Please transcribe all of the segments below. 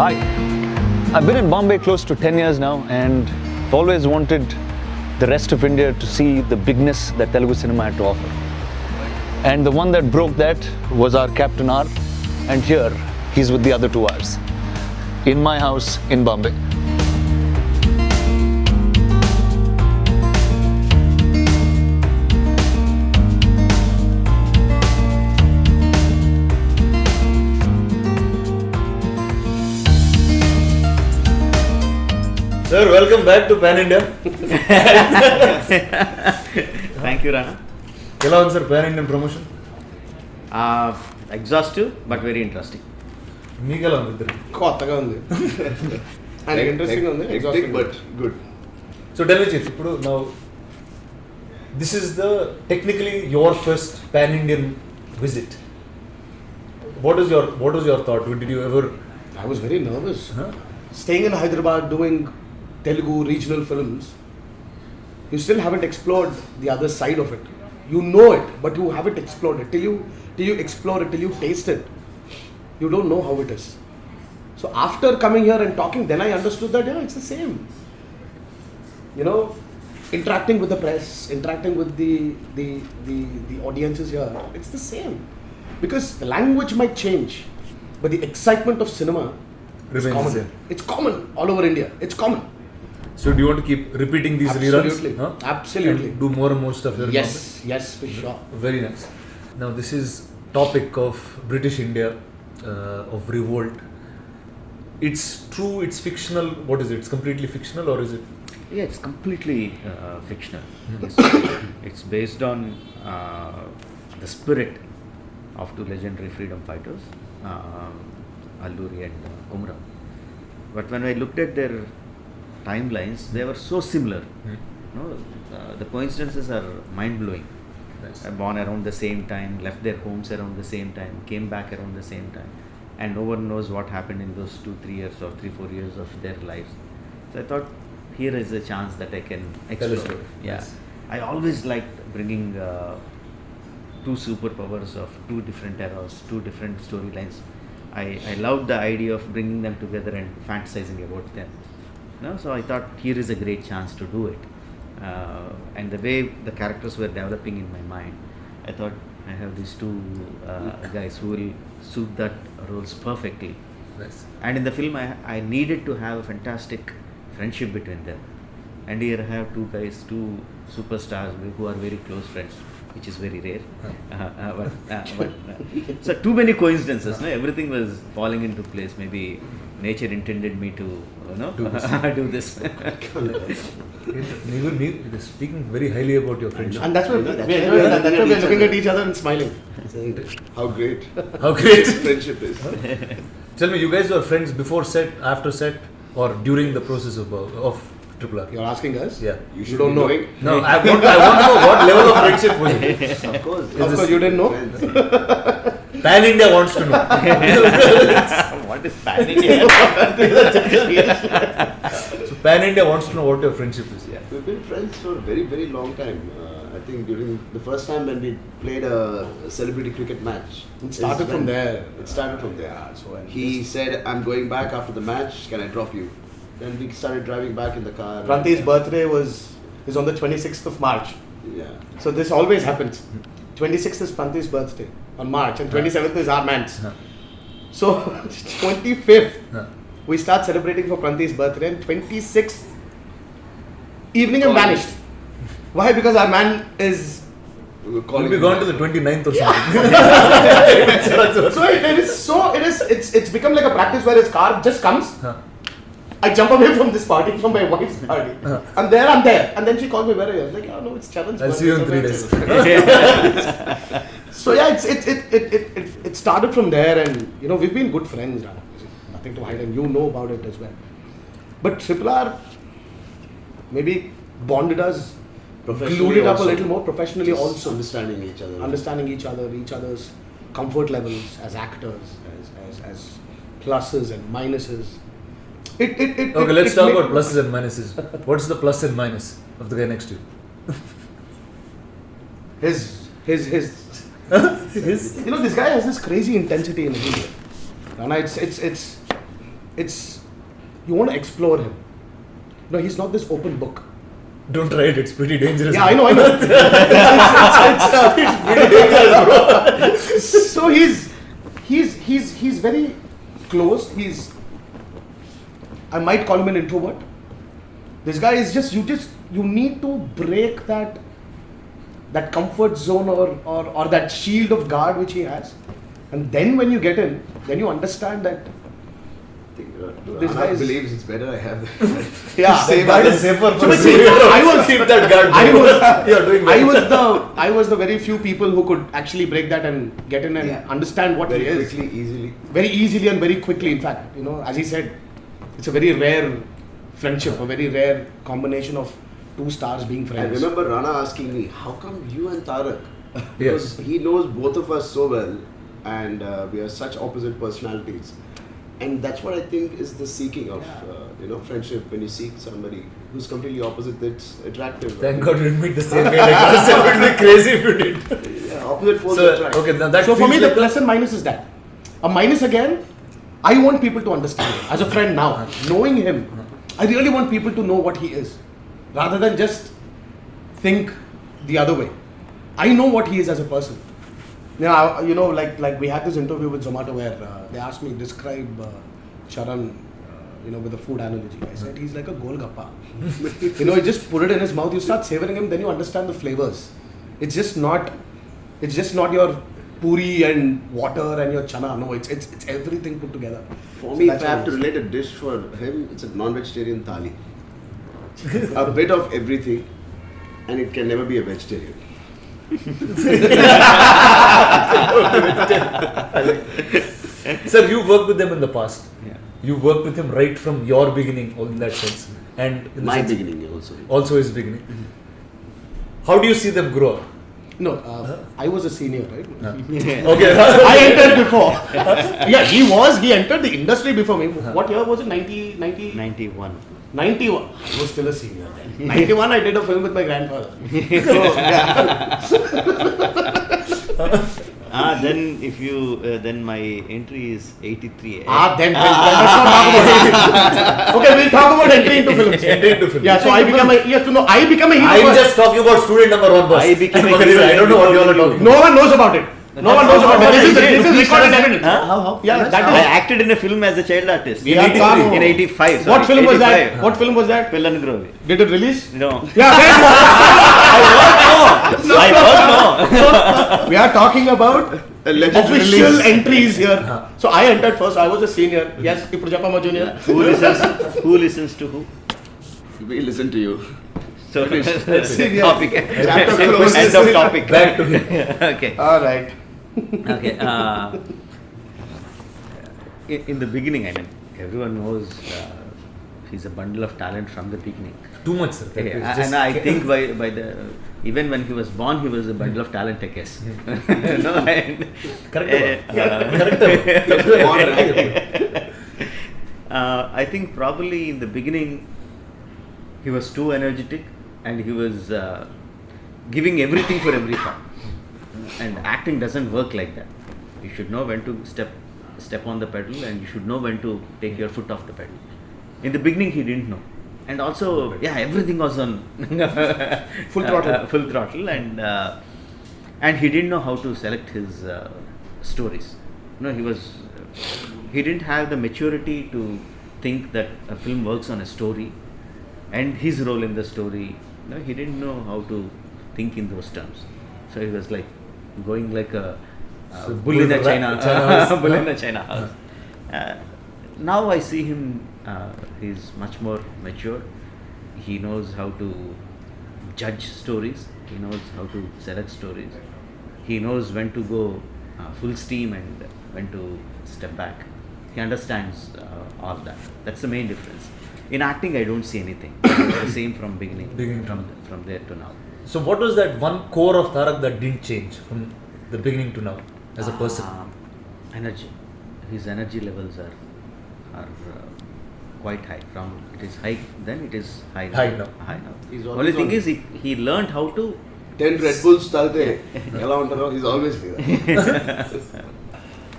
Hi, I've been in Bombay close to 10 years now and I've always wanted the rest of India to see the bigness that Telugu cinema had to offer. And the one that broke that was our Captain R, and here he's with the other two Rs, in my house in Bombay. Sir, welcome back to Pan India. Thank you, Rana. ఎలా ఉంది sir pan Indian promotion? Exhaustive but very interesting. మీకు ఎలా ఉంది ఇద్దరు? కొత్తగా ఉంది and interesting ఉంది, exhausting but good. So tell me chief, ఇప్పుడు now this is the technically your first pan Indian visit. What was your thought? Did you ever? I was very nervous. Staying in Hyderabad doing Telugu regional films, you still haven't explored the other side of it. You know it, but you haven't explored it. Till you explore it, till you taste it, you don't know how it is. So after coming here and talking, then I understood that it's the same. You know, interacting with the press, interacting with the audiences here, it's the same. Because the language might change, but the excitement of cinema is Remains common. the same. It's common all over India. It's common. So do you want to keep repeating these Absolutely. reruns? Absolutely. And do more and more stuff here in Yes, Bombay? yes, for sure. Very nice. Now this is topic of British India, of revolt. It's true, it's fictional. What is it? It's completely fictional, or is it? Yeah, it's completely fictional. It's based on the spirit of two legendary freedom fighters, Alluri and Kumram. But when I looked at their timelines, they were so similar. No, the coincidences are mind-blowing. Nice. Born around the same time, left their homes around the same time, came back around the same time, and no one knows what happened in those 2-3 years or 3-4 years of their lives. So I thought, here is a chance that I can Tell a explore. story. Yeah, Yes. I always liked bringing two superpowers of two different eras, two different storylines. I loved the idea of bringing them together and fantasizing about them. No? So I thought, here is a great chance to do it. And the way the characters were developing in my mind, I thought, I have these two guys who will suit that roles perfectly. Nice. And in the film, I needed to have a fantastic friendship between them. And here I have two guys, two superstars who are very close friends, which is very rare. So too many coincidences. No? Everything was falling into place. Maybe nature intended me to do this. Speaking very highly about your friendship. And that's why we're looking at each other and smiling. Saying how great How great! friendship is. Tell me, you guys were friends before set, after set, or during the process of Triple R? You're asking us? Yeah. You should don't be know. knowing. No, I want to know what level of friendship was it. Of course. Of course, you didn't know? Pan India wants to know. What is Pan-India? So Pan India wants to know what your friendship is. Yeah. We've been friends for a very, very long time. I think during the first time when we played a celebrity cricket match. It started is from when- there. It started from there. Yeah, so and He said, I'm going back after the match, can I drop you? Then we started driving back in the car. Pranti's birthday is on the 26th of March. Yeah. So this always happens. 26th is Pranti's birthday on March and 27th is our man's. So 25th we start celebrating for Pranti's birthday and 26th evening I'm vanished. Why? Because our man is We were We'll calling be him gone back. to the 29th or something. so it's become like a practice where his car just comes. I jump away from this party, from my wife's party. I'm there. And then she called me, where are you? I was like, oh no, it's Charan's I'll birthday. see you in So 3 it's- days. So yeah, it started from there, and we've been good friends. Rana. Nothing to hide, and you know about it as well. But Triple R maybe bonded us, Professionally glued it up a also. little more professionally Just also. understanding each other. Understanding each other's comfort levels as actors, as pluses and minuses. Okay, let's talk about pluses and minuses. What's the plus and minus of the guy next to you? His this guy has this crazy intensity in him. And it's it's you want to explore him. No, he's not this open book. Don't try it. It's pretty dangerous. Yeah, I know. It's pretty dangerous, bro. So he's very closed. I might call him an introvert. This guy is you need to break that comfort zone or that shield of guard which he has, and then when you get in, then you understand that this guy believes it's better I have that. yeah. That is safer for keep that guard. You're doing well. I was the very few people who could actually break that and get in and understand what very he is. quickly, Very easily and very quickly. In fact, as he said, it's a very rare friendship, a very rare combination of two stars being I friends. remember Rana asking me, how come you and Tarak? Because he knows both of us so well, and we are such opposite personalities. And that's what I think is the seeking of friendship. When you seek somebody who's completely opposite, it's attractive. Thank God you didn't meet the same way. Like us. It would be crazy if you did. Yeah, opposite poles So, attract. okay, now that So for feels me, like the plus and minus is that. A minus again, I want people to understand him. As a friend now, knowing him, I really want people to know what he is, rather than just think the other way. I know what he is as a person. Now, like we had this interview with Zomato where they asked me describe Charan, with the food analogy. I said he's like a golgappa. You just put it in his mouth, you start savoring him, then you understand the flavors. It's just not your puri and water and your chana. No, it's everything put together. For So me, that's if I have what to it is. relate a dish for him, it's a non-vegetarian thali. A bit of everything, and it can never be a vegetarian. Sir, you worked with them in the past. Yeah. You worked with him right from your beginning, in that sense, and in the My sense beginning also. also his beginning. How do you see them grow up? No, I was a senior, right? Okay, I entered before. Yeah, he entered the industry before me. What year was it? 90? 91. 91. I was still a senior then. 91, I did a film with my grandfather. Then if you then my entry is 83. Then let's not talk about it. Okay, we'll talk about entry into films. Entry into films. Yeah, so I become a hero I'm first. just talking about student number one, boss. I became a Okay, hero I don't know what you all are talking. No one knows about it. No one knows about it. This is recorded evidence. How? Yeah, that I is. acted in a film as a child artist. We are talking- in 85. What sorry, film was 85. that? What film was that? Pillan Groove. Did it release? No. Yeah, I was no. we are talking about Alleged official release. entries here. So I entered first. I was a senior. Yes, Ipurjapama Junior. Who listens to who? We listen to you. So Senior. topic. Chapter closed. End of topic. Back to him. Okay. All right. Okay. In the beginning, I mean, everyone knows he's a bundle of talent from the beginning. Too much, sir. Okay, It's just- and I think by the even when he was born, he was a bundle of talent, I guess. No, and, I think probably in the beginning he was too energetic and he was giving everything for every shot. And acting doesn't work like that. You should know when to step on the pedal, and you should know when to take your foot off the pedal. In the beginning, he didn't know, and also everything was on Full throttle. full throttle, and he didn't know how to select his stories. No, he didn't have the maturity to think that a film works on a story and his role in the story. No, he didn't know how to think in those terms. So he was like going like a bull in a China house. bull in a China house. Now I see him. He's much more mature. He knows how to judge stories. He knows how to select stories. He knows when to go full steam and when to step back. He understands all that. That's the main difference. In acting, I don't see anything. It's the same from beginning from there to now. So what was that one core of Tarak that didn't change from the beginning to now as a person? Energy. His energy levels are quite high. From it is high, then it is high now. High now. High now. He's Only always thing on. is he learned how to. 10 Red Bulls talte. He's always here.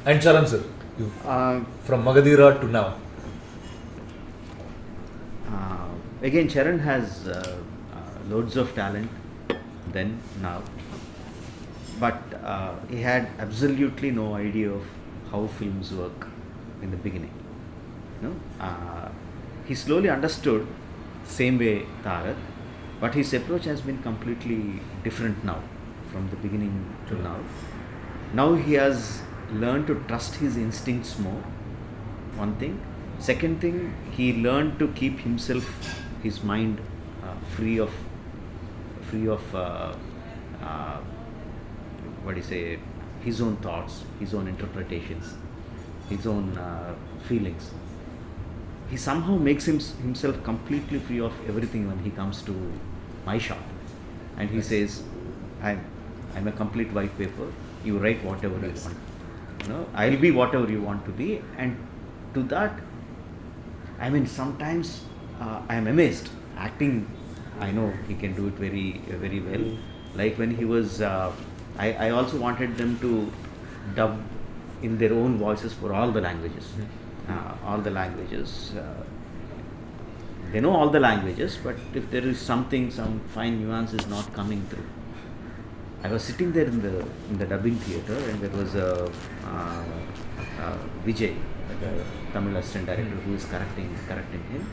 And Charan sir, from Magadira to now. again, Charan has loads of talent then, now. But he had absolutely no idea of how films work in the beginning. He slowly understood, same way Tarak, but his approach has been completely different now, from the beginning to now. Now he has learned to trust his instincts more, one thing. Second thing, he learned to keep himself, his mind free of his own thoughts, his own interpretations, his own feelings. He somehow makes himself completely free of everything when he comes to my shop, and he says, I'm a complete white paper, you write whatever you want, I'll be whatever you want to be. And to that, I mean, sometimes I'm amazed. Acting, I know he can do it very, very well. Like when he was, I also wanted them to dub in their own voices for all the languages. All the languages. They know all the languages, but if there is some fine nuance is not coming through. I was sitting there in the dubbing theatre, and there was a Vijay, the Tamil assistant director, who is correcting him.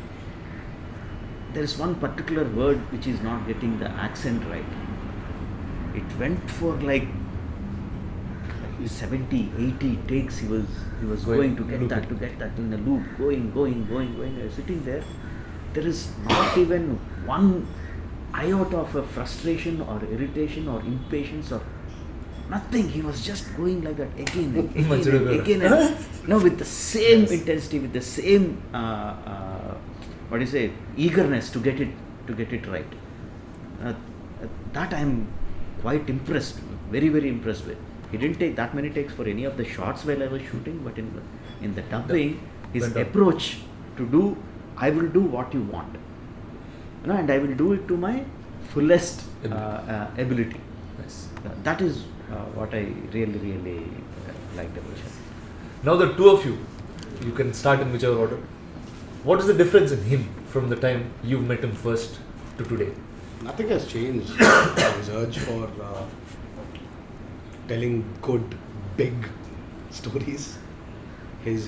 There is one particular word which is not getting the accent right. It went for like 70, 80 takes. He was going to get that in a loop, going. I was sitting there. There is not even one iota of a frustration or irritation or impatience or nothing. He was just going like that again and again and with the same intensity, with the same eagerness to get it right. That I am quite impressed, very, very impressed with. He didn't take that many takes for any of the shots while I was shooting, but in the dubbing, his approach to do, I will do what you want, and I will do it to my fullest ability. Nice. That is what I really, really liked about him. Now the two of you can start in whichever order. What is the difference in him from the time you met him first to today? Nothing has changed. His urge for telling good, big stories. His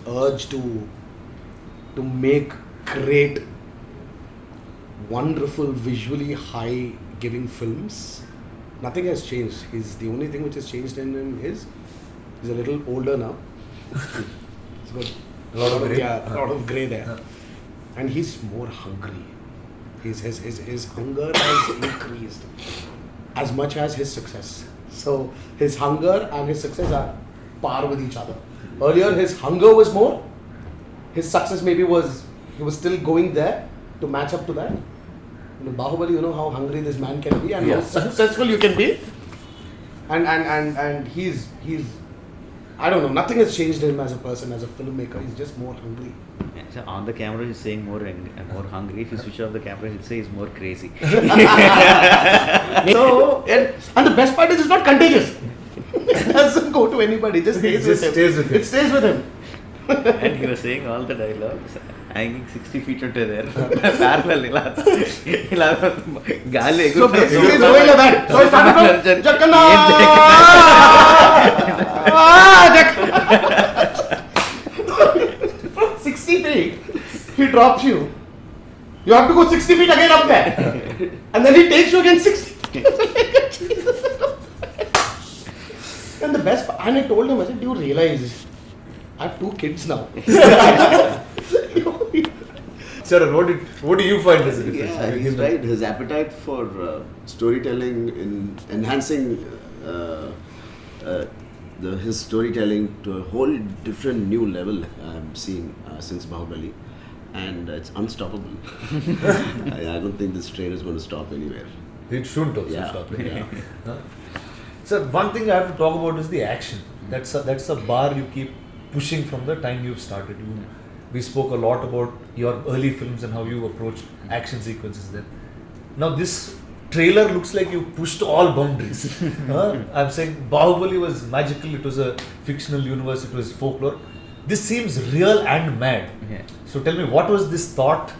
urge to make great, wonderful, visually high-giving films. Nothing has changed. The only thing which has changed in him is he's a little older now. He's got a lot of grey there, and he's more hungry. His hunger has increased as much as his success. So his hunger and his success are par with each other. Earlier his hunger was more. His success maybe he was still going there to match up to that. In Baahubali, you know how hungry this man can be and how successful you can be. And he's I don't know, nothing has changed him as a person, as a filmmaker. He's just more hungry. Yeah, so on the camera he's saying more hungry. If you switch off the camera, he'll say he's more crazy. So, and the best part is it's not contagious. It doesn't go to anybody, it just stays with him. It stays with him. And he was saying all the dialogues, hanging 60 feet into there, parallel. So basically it's going like that. So it started from from 60 feet, he drops you. You have to go 60 feet again up there. And then he takes you again 60. And the best part, and I told him, I said, do you realize I have 2 kids now? Charan, what do you find as a difference? Yeah, he's right. His appetite for storytelling, in enhancing his storytelling to a whole different new level I'm seeing since Baahubali, and it's unstoppable. I don't think this train is going to stop anywhere. It shouldn't also stop anywhere. So one thing I have to talk about is the action. That's a bar you keep pushing from the time you've started. We spoke a lot about your early films and how you approached action sequences then. Now this trailer looks like you pushed all boundaries. I'm saying Baahubali was magical, it was a fictional universe, it was folklore. This seems real and mad. Yeah. So tell me, what was this thought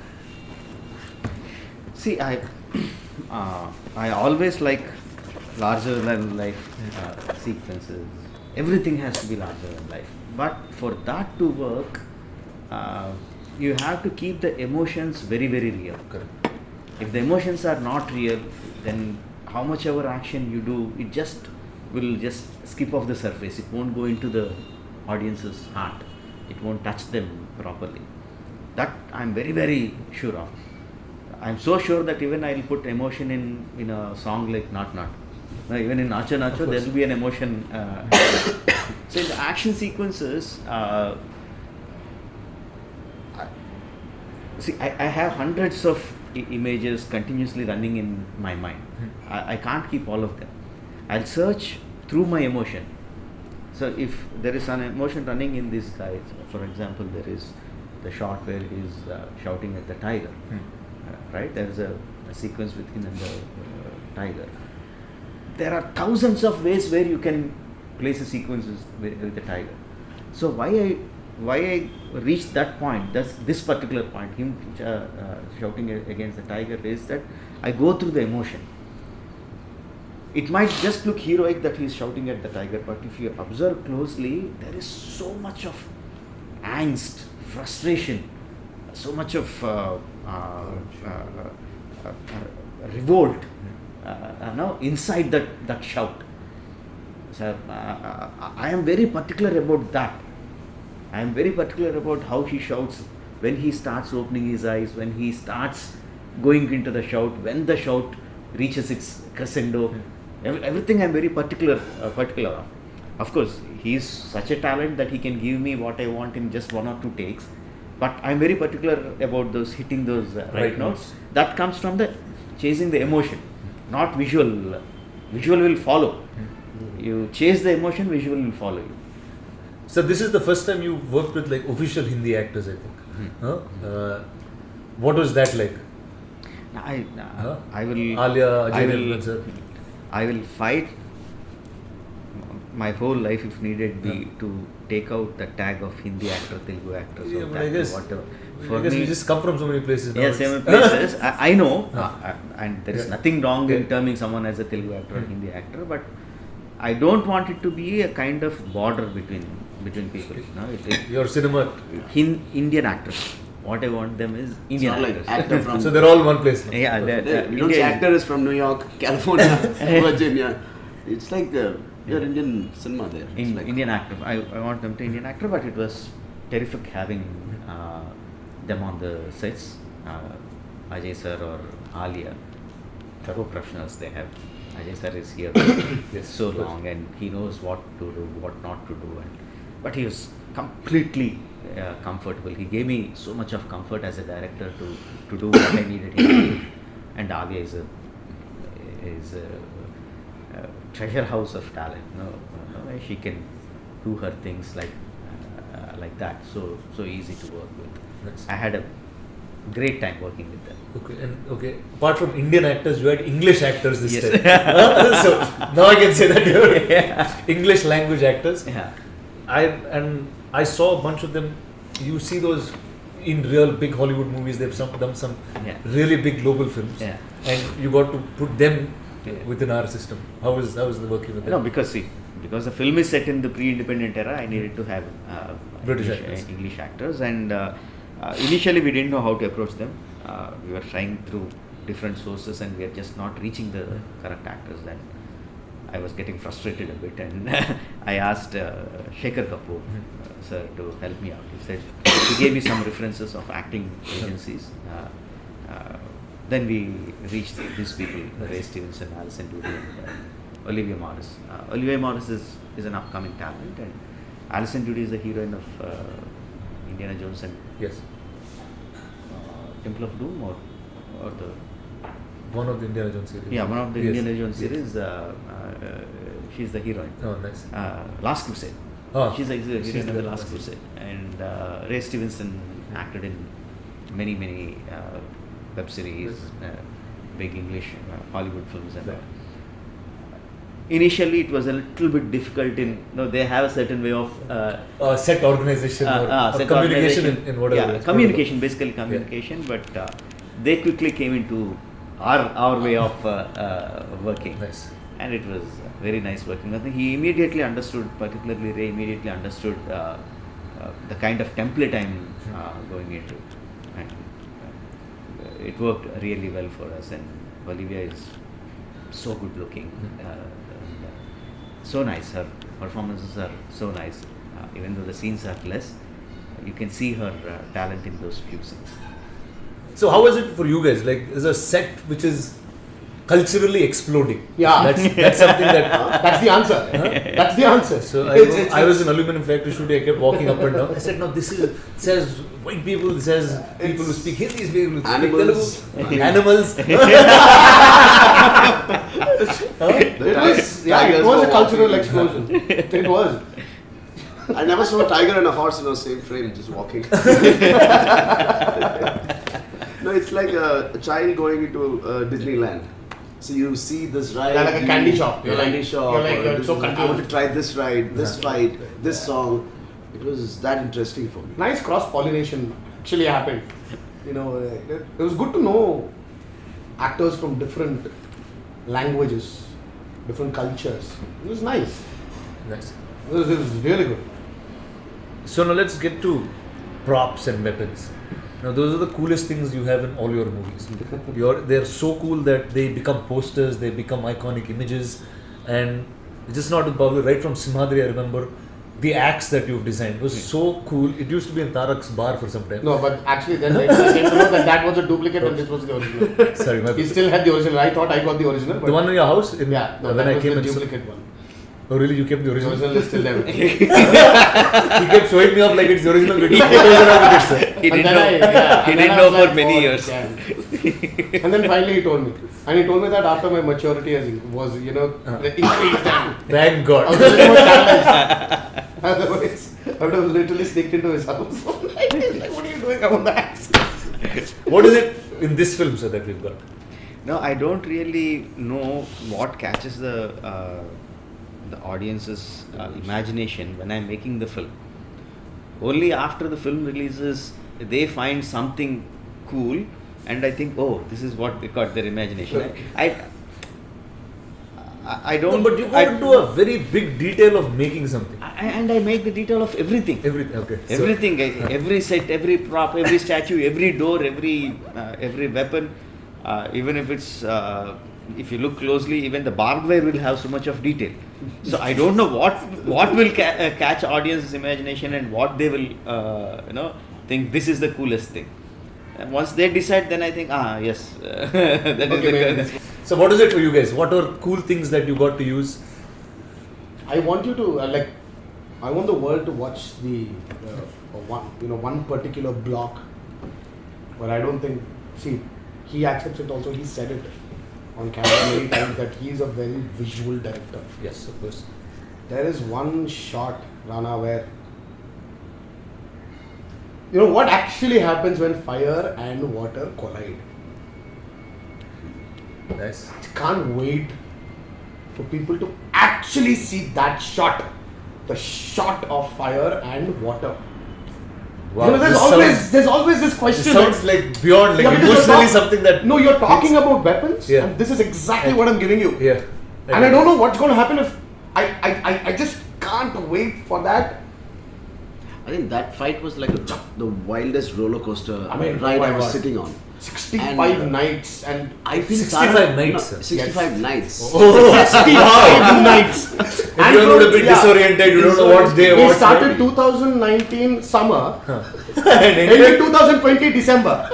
See, I always like larger than life sequences. Everything has to be larger than life. But for that to work, you have to keep the emotions very, very real. Correct. If the emotions are not real, then how much ever action you do, it just will just skip off the surface. It won't go into the audience's heart. It won't touch them properly. That I'm very, very sure of. I'm so sure that even I'll put emotion in a song like Not Not. Even in Nacho Nacho, there will be an emotion. So in the action sequences, I have hundreds of images continuously running in my mind. I can't keep all of them. I'll search through my emotion. So if there is an emotion running in this guy, for example, there is the shot where he is shouting at the tiger, right? There is a sequence with him and the tiger. There are thousands of ways where you can place a sequence with the tiger. So why I reached that point, this particular point, him shouting against the tiger, is that I go through the emotion. It might just look heroic that he is shouting at the tiger, but if you observe closely, there is so much of angst, frustration, so much of revolt inside that shout. So I am very particular about that. I am very particular about how he shouts, when he starts opening his eyes, when he starts going into the shout, when the shout reaches its crescendo. Everything I am very particular of. Of course, he is such a talent that he can give me what I want in just 1 or 2 takes. But I am very particular about those hitting those right notes. That comes from the chasing the emotion, not visual. Visual will follow. You chase the emotion, visual will follow you. So this is the first time you worked with like official Hindi actors, I think. What was that like? I will. Alia, Ajay, I will fight my whole life if need be to take out the tag of Hindi actor, Telugu actor, Yeah, so but that I guess, whatever. I guess we just come from so many places now. Yeah, so many places. I know, and there is nothing wrong in terming someone as a Telugu actor or Hindi actor, but I don't want it to be a kind of border between people. No, Your cinema. Indian actors. What I want them is Indian It's not actors. like actor from. So they're all one place now. Yeah, You don't say actor is from New York, California, Virginia. It's like your Indian cinema there. It's like Indian actor. I want them to Indian actor, but it was terrific having them on the sets. Ajay sir or Alia, thorough professionals they have. Ajay sir is here so long and he knows what to do, what not to do, but he was completely comfortable. He gave me so much of comfort as a director to do what I needed him to do. And Alia is a treasure house of talent. She can do her things like that. So easy to work with. Nice. I had a great time working with them. Okay. Apart from Indian actors, you had English actors this Yes. time. So now I can say that you're English language actors. Yeah. I saw a bunch of them. You see those in real big Hollywood movies. They've done some really big global films, and you got to put them within our system. How was the working with them? No, because the film is set in the pre-independent era, I needed to have British English actors, and initially we didn't know how to approach them. We were trying through different sources, and we are just not reaching the correct actors. Then I was getting frustrated a bit, and I asked Shekhar Kapoor sir to help me out. He gave me some references of acting agencies. Then we reached these people, Ray Stevenson, Alison, Doody, and Olivia Morris. Olivia Morris is an upcoming talent, and Alison Doody is the heroine of Indiana Jones and Yes. Temple of Doom, or the One of the Indiana Jones series. Yeah, one of the Indiana Jones series. She's the heroine. Oh, nice. Last Crusade. Oh, She's the heroine of the Last Last Crusade. And Ray Stevenson acted in many web series, big English Hollywood films and all. Initially, it was a little bit difficult they have a certain way of set organization or set communication organization. in whatever. Yeah, communication, basically communication, but they quickly came into our way of working. Nice. And it was very nice working with him. He immediately understood, particularly Ray immediately understood the kind of template I'm going into. And it worked really well for us. And Olivia is so good looking. So nice. Her performances are so nice. Even though the scenes are less, you can see her talent in those few scenes. So how was it for you guys? Like, is a set which is culturally exploding? Yeah. That's something that. That's the answer. That's the answer. So I was in aluminum factory shooting. I kept walking up and down. I said, "No, this is it says white people. It says people who speak Hindi, people who speak Animals. Telugu, animals." It was a cultural explosion. It was. I never saw a tiger and a horse in the same frame, just walking. No, it's like a child going into Disneyland. So you see this ride. Yeah, like a candy shop. You're You're so I want confused. to try this ride, this fight, this song. It was that interesting for me. Nice cross pollination actually happened. You know, it was good to know actors from different languages, different cultures. It was nice. Nice. It was really good. So now let's get to props and weapons. Now those are the coolest things you have in all your movies. They're so cool that they become posters, they become iconic images, and it's just not with Baahubali. Right from Simhadri, I remember the axe that you've designed was so cool. It used to be in Tarak's bar for some time. No, but actually then I came to know that was a duplicate and this was the original. Sorry, my He still had the original. I thought I got the original. But the one in your house? yeah, no, when that I was came the and duplicate one. Oh really? You kept the The original? original is still there. He kept showing me up like it's the original video. Photos and all with it, sir. He And didn't then know. He and didn't then I know was for like, many oh, years. damn. And then finally he told me. And he told me that after my maturity was, increased. Thank God. I was a little more challenged. Otherwise, I would have literally sneaked into his house. Like, what are you doing? I want the axe. What is it in this film, sir, that we've got? No, I don't really know what catches the audience's imagination when I'm making the film. Only after the film releases, they find something cool, and I think, oh, this is what they caught their imagination. I don't. No, but you go into a very big detail of making something. And I make the detail of everything. Everything, okay. Everything, every set, every prop, every statue, every door, every weapon, even if it's, if you look closely, even the barbed wire will have so much of detail. So I don't know what will catch audience's imagination and what they will, think this is the coolest thing. And once they decide, then I think, yes, that is the. So what is it for you guys? What are cool things that you got to use? I want you to I want the world to watch the one particular block where I don't think. See, he accepts it. Also, he said it on camera many times that he is a very visual director. Yes, of course. There is one shot, Rana, where what actually happens when fire and water collide. Nice. I can't wait for people to actually see that shot. The shot of fire and water. Wow. There's always this question. This sounds like beyond, like because emotionally something that. No, you're talking about weapons, Yeah. and this is exactly what I'm giving you. Yeah. And I don't know what's going to happen if I just can't wait for that. I think that fight was like the wildest roller coaster ride oh my I was God. sitting on. 65 nights and I feel 65 nights, sir. 65 nights. 65 nights. And you're not a bit disoriented, you don't know what day, We what started 2019 summer and ended 2020 December.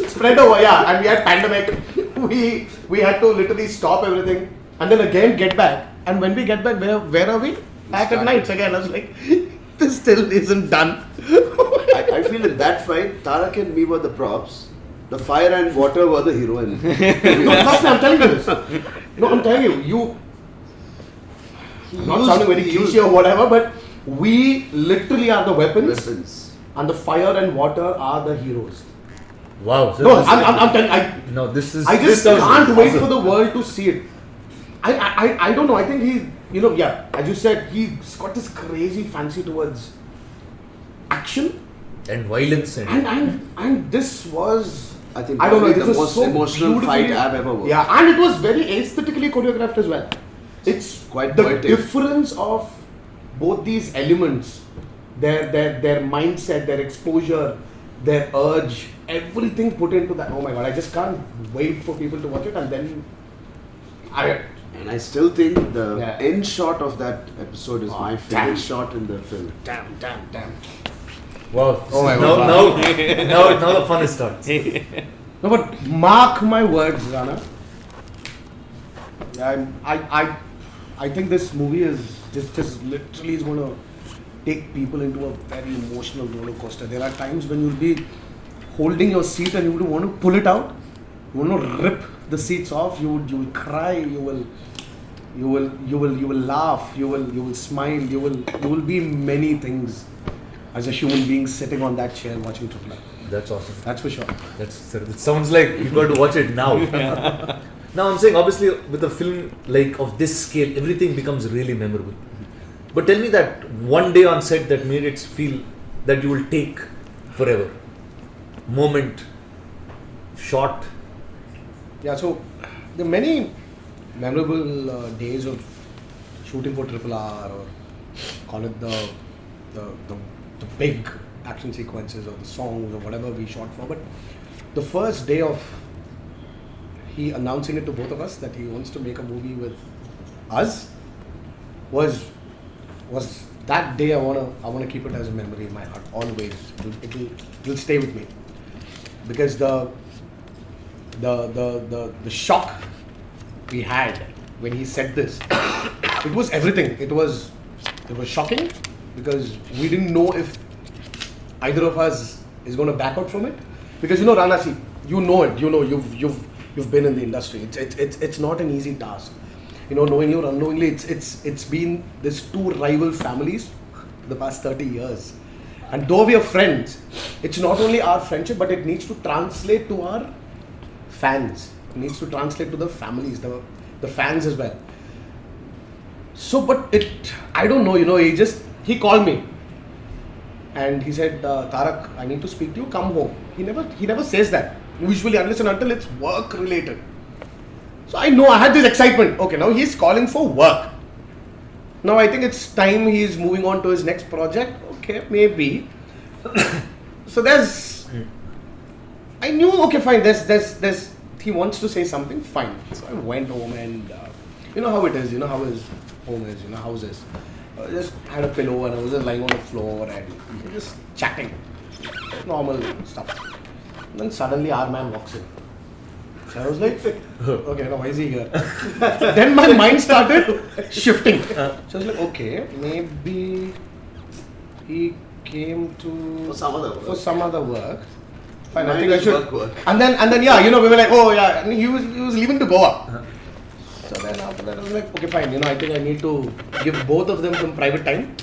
Spread over, yeah. And we had pandemic. We had to literally stop everything and then again get back. And when we get back, where are we? Back at nights again. I was like, this still isn't done. I feel in that fight, Tarak and me were the props. The fire and water were the heroine. No, trust me, I'm telling you this. No, I'm telling you. Not sounding very cliche or whatever, but we literally are the weapons. And the fire and water are the heroes. Wow. So No, I'm telling you. No, this is. I just this sounds can't wait awesome. for the world to see it. I don't know. I think he, as you said, he's got this crazy fancy towards action. And violence and. And this was I think I don't know, probably it the was most so emotional fight beautifully- I've ever worked. Yeah, and it was very aesthetically choreographed as well. It's Quite the poetic. difference of both these elements, their mindset, their exposure, their urge, everything put into that. Oh my god, I just can't wait for people to watch it. And then And I still think the Yeah. end shot of that episode is my favorite damn. shot in the film. damn. Wow. Oh my now, God. now the fun starts. No, but mark my words, Rana. I think this movie is just literally is going to take people into a very emotional roller coaster. There are times when you'll be holding your seat and you would want to pull it out. You want to rip the seats off. You will cry. You will laugh. You will smile. You will be many things as a human being sitting on that chair watching Triple R. That's awesome. That's for sure. It sounds like you've got to watch it now. Now I'm saying, obviously, with a film like of this scale, everything becomes really memorable. But tell me that one day on set that made it feel that you will take forever. Moment, shot. Yeah, so there are many memorable days of shooting for Triple R, or call it the big action sequences or the songs or whatever we shot for. But the first day of he announcing it to both of us that he wants to make a movie with us was that day. I wanna keep it as a memory in my heart always. It'll stay with me, because the shock we had when he said this, it was everything. It was shocking because we didn't know if either of us is going to back out from it. Because Rana, see, you've been in the industry. It's not an easy task. Knowingly or unknowingly, it's been these two rival families for the past 30 years. And though we are friends, it's not only our friendship, but it needs to translate to our fans. It needs to translate to the families, the fans as well. So, but I don't know, he called me and he said, Tarak, I need to speak to you, come home. He never says that, usually, unless and until it's work related. So I know I had this excitement. Okay, now he's calling for work. Now I think it's time he's moving on to his next project. Okay, maybe. So I knew, okay, fine, he wants to say something, fine. So I went home and you know how it is, how his home is, houses. I just had a pillow and I was just lying on the floor and just chatting. Normal stuff. And then suddenly our man walks in. So I was like, okay, now why is he here? Then my mind started shifting. So I was like, okay, maybe he came For some other work. Fine, I think I should. Work. And then yeah, we were like, oh yeah, and he was leaving to Goa. So then after that I was like, okay, fine, I think I need to give both of them some private time.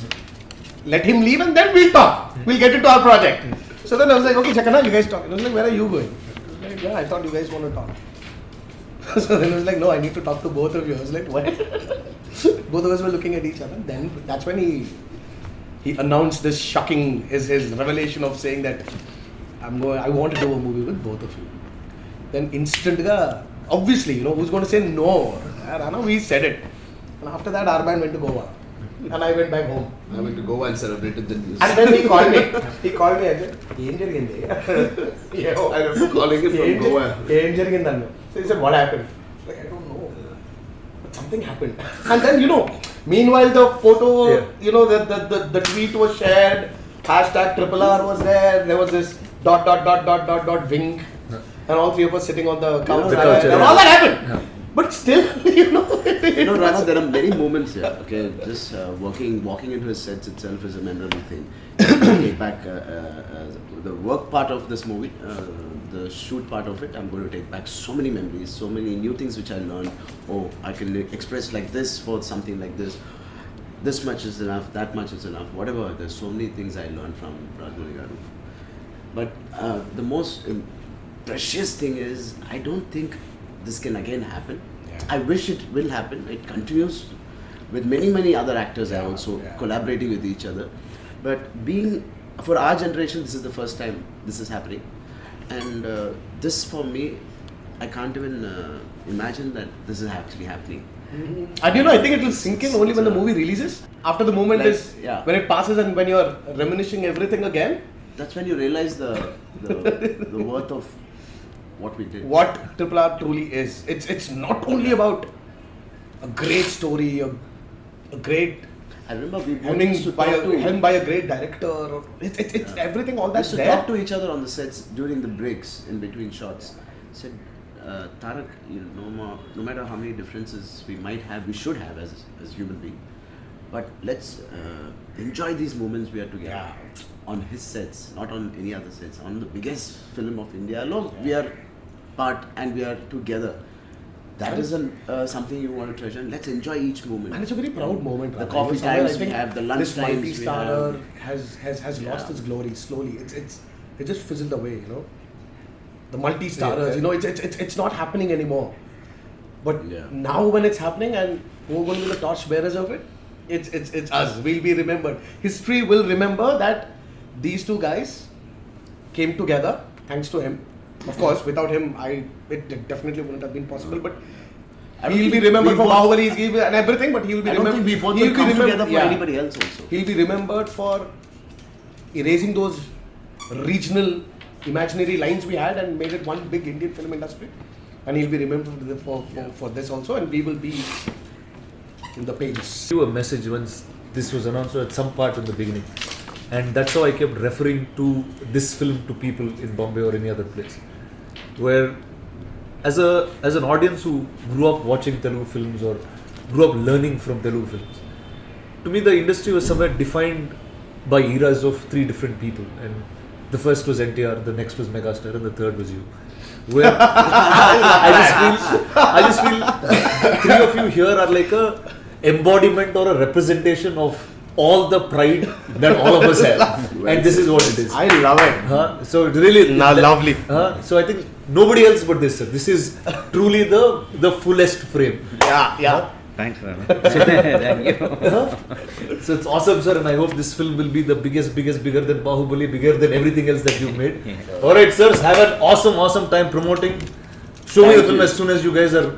Let him leave and then we'll talk. We'll get into our project. So then I was like, okay, Chakana, you guys talk. I was like, where are you going? I was like, yeah, I thought you guys want to talk. So then I was like, no, I need to talk to both of you. I was like, what? Both of us were looking at each other. Then that's when he announced this shocking, his revelation of saying that I want to do a movie with both of you. Then obviously, who's going to say no? Rana, we said it. And after that, our man went to Goa. And I went back home. I went to Goa and celebrated the news. And then he called me. Ajay. I was calling him from Goa. So he said, what happened? Like, I don't know. But something happened. And then, meanwhile the photo, the tweet was shared. Hashtag Triple R was there. There was this ... wing. And all three of us sitting on the couch. And all that happened. Yeah. But still, Rana, there are many moments here. Okay, just walking into his sets itself is a memorable thing. Take back the work part of this movie, the shoot part of it. I'm going to take back so many memories, so many new things which I learned. Oh, I can express like this for something like this. This much is enough. That much is enough. Whatever. There's so many things I learned from Rajamouli. But the most precious thing is, I don't think this can again happen. Yeah. I wish it will happen. It continues with many other actors are also collaborating with each other. But for our generation, this is the first time this is happening. And this for me, I can't even imagine that this is actually happening. And I think it will sink in only when the movie releases. After the moment Like, is yeah. when it passes and when you're reminiscing everything again. That's when you realize the worth of what we did. What RRR truly is. It's not only about a great story, a great I remember we both used to talk to helmed by a great director. It's everything, all we that's used to there. talk to each other on the sets during the breaks in between shots. Said, Tarak, no matter how many differences we might have, we should have as human beings, but let's enjoy these moments we are together. Yeah. On his sets, not on any other sets, on the biggest film of India alone, we are part and we are together. That is something you want to treasure. And let's enjoy each moment. And it's a very proud moment. The Rana. coffee Somewhere times I think we have, the lunch this times we multi-starrer have. has Yeah. lost its glory slowly. It just fizzled away. The multi-starrers. It's not happening anymore. But Yeah. now when it's happening and who are going to be the torch bearers of it? It's us. We'll be remembered. History will remember that these two guys came together thanks to him. Of course, without him, it definitely wouldn't have been possible. But I don't he'll be think remembered we for both- Bahubali and everything. But he'll be I don't remembered. think we both he'll will be come remembered- together for yeah. anybody else also. He'll be remembered for erasing those regional imaginary lines we had and made it one big Indian film industry. And he'll be remembered for this also. And we will be in the pages. You a message once this was announced at some part in the beginning, and that's how I kept referring to this film to people in Bombay or any other place, where as an audience who grew up watching Telugu films or grew up learning from Telugu films, to me the industry was somewhere defined by eras of three different people, and the first was NTR, the next was Megastar, and the third was you. Where I just feel three of you here are like a embodiment or a representation of all the pride that all of us have, and this is what it is. I love it. So it really Lovely. So I think nobody else but this, sir. This is truly the fullest frame. Yeah. Thanks, Rana. Thank you. So it's awesome, sir, and I hope this film will be the biggest, bigger than Baahubali, bigger than everything else that you've made. Yeah. Alright, sirs, have an awesome time promoting. Show me the film as soon as you guys are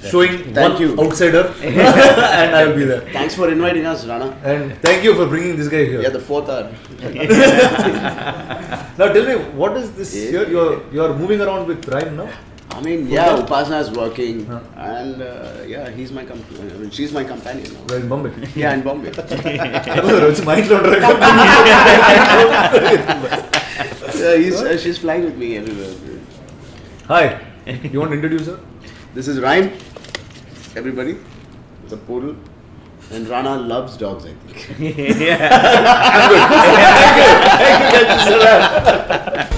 showing Thank one you. outsider, and I will be there. Thanks for inviting us, Rana. And thank you for bringing this guy here. Yeah, the fourth hour. Now tell me, what is this here? You're moving around with Ryan now? I mean, yeah, Upasana is working, and yeah, she's my companion now. Where in Bombay? Yeah, in Bombay. It's mind Yeah, she's flying with me everywhere. Hi, you want to introduce her? This is Ryan, everybody. It's a poodle. And Rana loves dogs, I think. Yeah. Thank you,